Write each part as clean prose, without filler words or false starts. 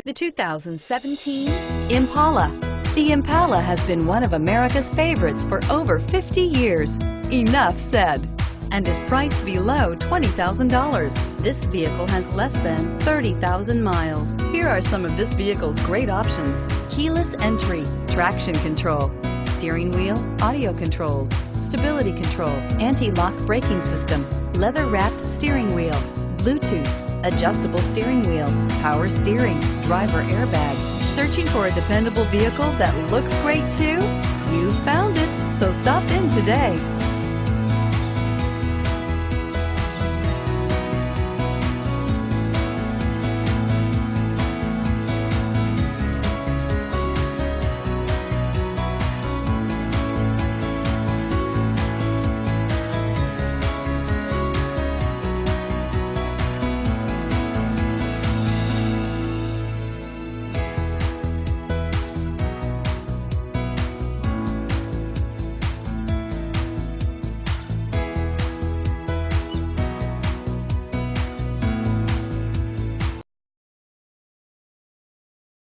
The 2017 Impala. The Impala has been one of America's favorites for over 50 years. Enough said. And is priced below $20,000. This vehicle has less than 30,000 miles. Here are some of this vehicle's great options: keyless entry, traction control, steering wheel audio controls, stability control, anti-lock braking system, leather-wrapped steering wheel, Bluetooth, adjustable steering wheel, power steering, driver airbag. Searching for a dependable vehicle that looks great too? You found it, so stop in today.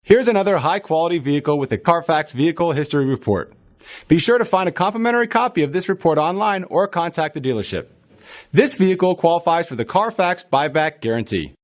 Here's another high-quality vehicle with a Carfax Vehicle History Report. Be sure to find a complimentary copy of this report online or contact the dealership. This vehicle qualifies for the Carfax Buyback Guarantee.